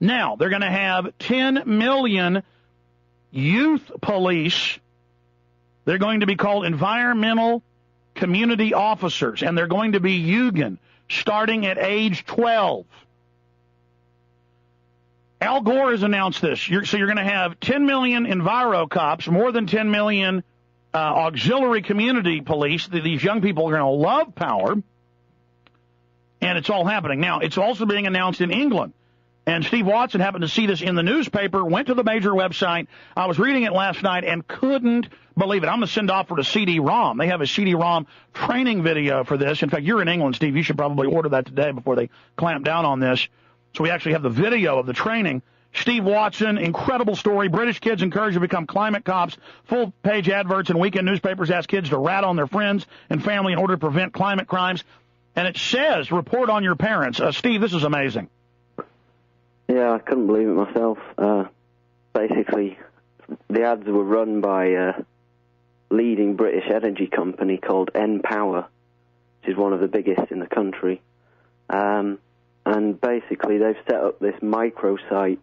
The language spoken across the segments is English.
Now, they're going to have 10 million youth police. They're going to be called environmental community officers, and they're going to be Yugen, starting at age 12. Al Gore has announced this. So you're going to have 10 million Enviro cops, more than 10 million auxiliary community police. These young people are going to love power, and it's all happening. Now, it's also being announced in England. And Steve Watson happened to see this in the newspaper, went to the major website. I was reading it last night and couldn't believe it. I'm going to send off for the CD-ROM. They have a CD-ROM training video for this. In fact, you're in England, Steve. You should probably order that today before they clamp down on this. So we actually have the video of the training. Steve Watson, incredible story. British kids encouraged to become climate cops. Full-page adverts in weekend newspapers ask kids to rat on their friends and family in order to prevent climate crimes. And it says, report on your parents. Steve, this is amazing. Yeah, I couldn't believe it myself. Basically, the ads were run by a leading British energy company called N-Power, which is one of the biggest in the country. And basically, they've set up this microsite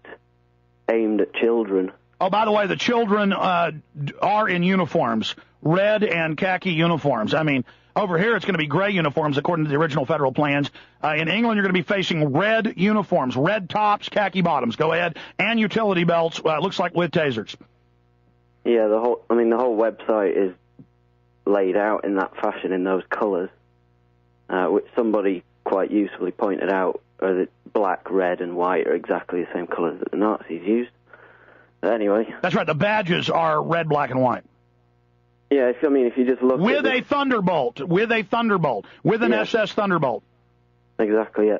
aimed at children. Oh, by the way, the children are in uniforms, red and khaki uniforms. I mean, over here, it's going to be gray uniforms, according to the original federal plans. In England, you're going to be facing red uniforms, red tops, khaki bottoms. Go ahead. And utility belts, looks like with tasers. Yeah, the whole website is laid out in that fashion, in those colors, which somebody quite usefully pointed out, that black, red, and white are exactly the same colors that the Nazis used. But anyway. That's right. The badges are red, black, and white. Yeah, if you just look with a Thunderbolt, with an SS Thunderbolt. Exactly, yeah.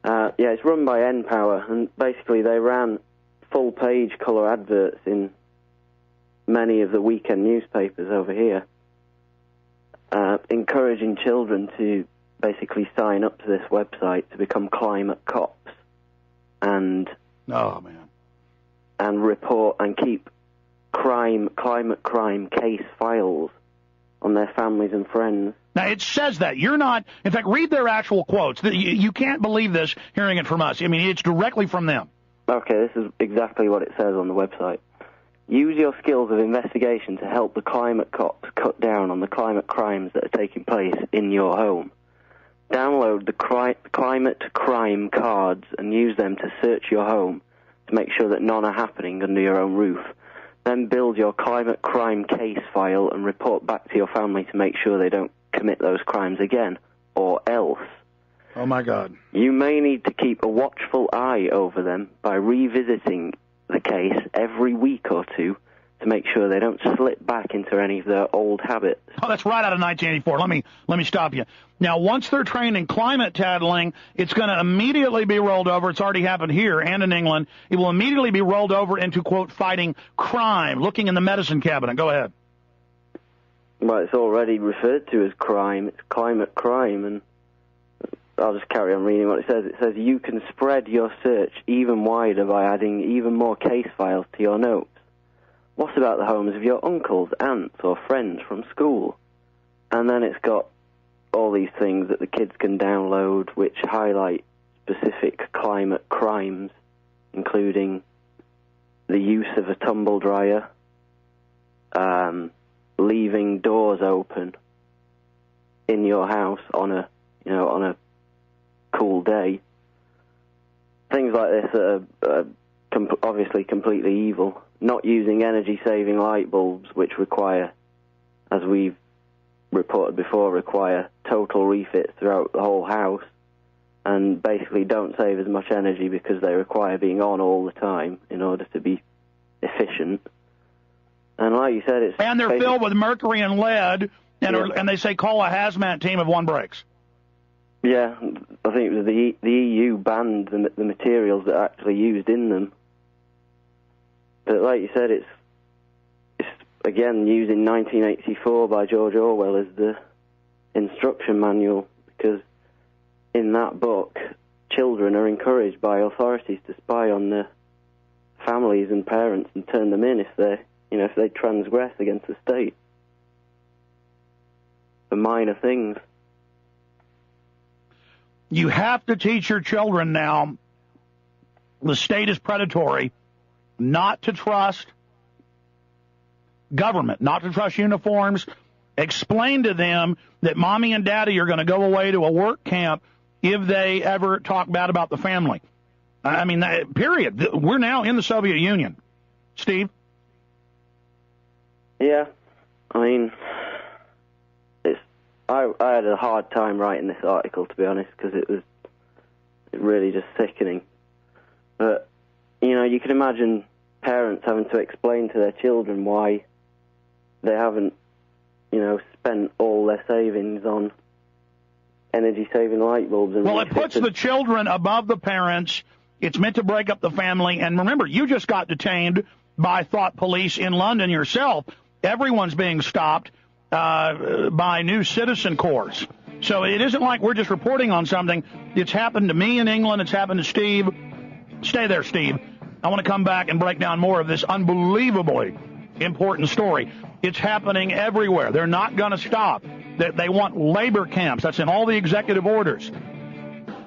Yeah, it's run by N-Power, and basically they ran full-page colour adverts in many of the weekend newspapers over here, encouraging children to basically sign up to this website to become climate cops and report and keep climate crime case files on their families and friends. Now, it says that. You're not, in fact, read their actual quotes. You can't believe this hearing it from us. I mean, it's directly from them. Okay, this is exactly what it says on the website. Use your skills of investigation to help the climate cops cut down on the climate crimes that are taking place in your home. Download the climate crime cards and use them to search your home to make sure that none are happening under your own roof. Then build your climate crime case file and report back to your family to make sure they don't commit those crimes again, or else. Oh, my God. You may need to keep a watchful eye over them by revisiting the case every week or two to make sure they don't slip back into any of their old habits. Oh, that's right out of 1984. Let me stop you. Now, once they're trained in climate tattling, it's going to immediately be rolled over. It's already happened here and in England. It will immediately be rolled over into, quote, fighting crime, looking in the medicine cabinet. Go ahead. Well, it's already referred to as crime. It's climate crime, and I'll just carry on reading what it says. It says, you can spread your search even wider by adding even more case files to your notes. What about the homes of your uncles, aunts, or friends from school? And then it's got all these things that the kids can download which highlight specific climate crimes, including the use of a tumble dryer, leaving doors open in your house on a cool day. Things like this that are obviously completely evil. Not using energy-saving light bulbs, which require, as we've reported before, require total refits throughout the whole house, and basically don't save as much energy because they require being on all the time in order to be efficient. And like you said, and they're filled with mercury and lead, and they say call a hazmat team if one breaks. Yeah, I think it was the EU banned the materials that are actually used in them. But like you said, it's again used in 1984 by George Orwell as the instruction manual, because in that book, children are encouraged by authorities to spy on their families and parents and turn them in if they transgress against the state for minor things. You have to teach your children now the state is predatory, not to trust government, not to trust uniforms. Explain to them that mommy and daddy are going to go away to a work camp if they ever talk bad about the family. I mean, period. We're now in the Soviet Union. Steve? Yeah. I mean, I had a hard time writing this article, to be honest, because it was really just sickening. But, you know, you can imagine parents having to explain to their children why they haven't, you know, spent all their savings on energy-saving light bulbs. And well, it puts the children above the parents. It's meant to break up the family. And remember, you just got detained by thought police in London yourself. Everyone's being stopped by new citizen corps. So it isn't like we're just reporting on something. It's happened to me in England. It's happened to Steve. Stay there, Steve. I want to come back and break down more of this unbelievably important story. It's happening everywhere. They're not going to stop. They want labor camps. That's in all the executive orders.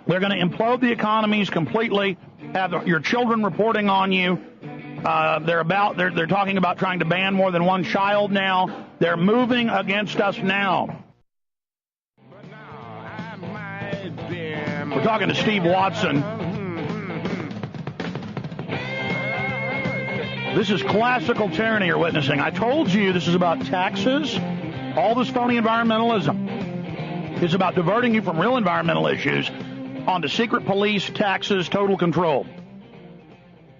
They're going to implode the economies completely, have your children reporting on you. They're talking about trying to ban more than one child now. They're moving against us now. We're talking to Steve Watson. This is classical tyranny you're witnessing. I told you this is about taxes. All this phony environmentalism is about diverting you from real environmental issues onto secret police, taxes, total control.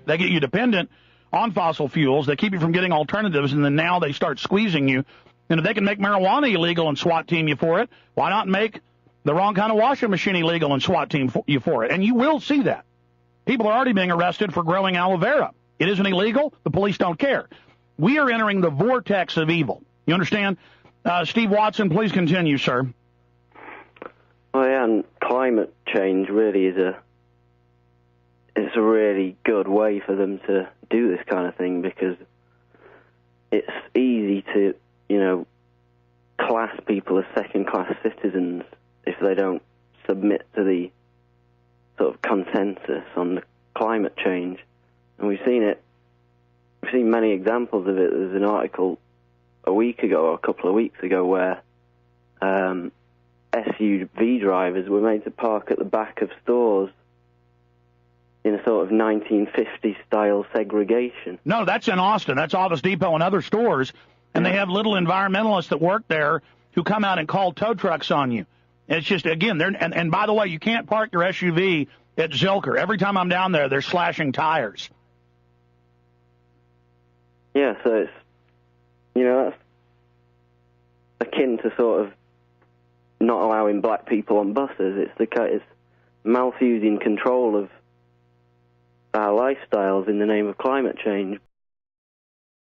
They get you dependent on fossil fuels. They keep you from getting alternatives, and then now they start squeezing you. And if they can make marijuana illegal and SWAT team you for it, why not make the wrong kind of washing machine illegal and SWAT team you for it? And you will see that. People are already being arrested for growing aloe vera. It isn't illegal. The police don't care. We are entering the vortex of evil. You understand? Steve Watson, please continue, sir. Well, yeah, and climate change really is a really good way for them to do this kind of thing, because it's easy to, you know, class people as second-class citizens if they don't submit to the sort of consensus on the climate change. And we've seen many examples of it. There's an article a week ago or a couple of weeks ago where SUV drivers were made to park at the back of stores in a sort of 1950s-style segregation. No, that's in Austin. That's Office Depot and other stores. And they have little environmentalists that work there who come out and call tow trucks on you. It's just, again, and by the way, you can't park your SUV at Zilker. Every time I'm down there, they're slashing tires. Yeah, so it's, you know, that's akin to sort of not allowing black people on buses. It's misusing control of our lifestyles in the name of climate change.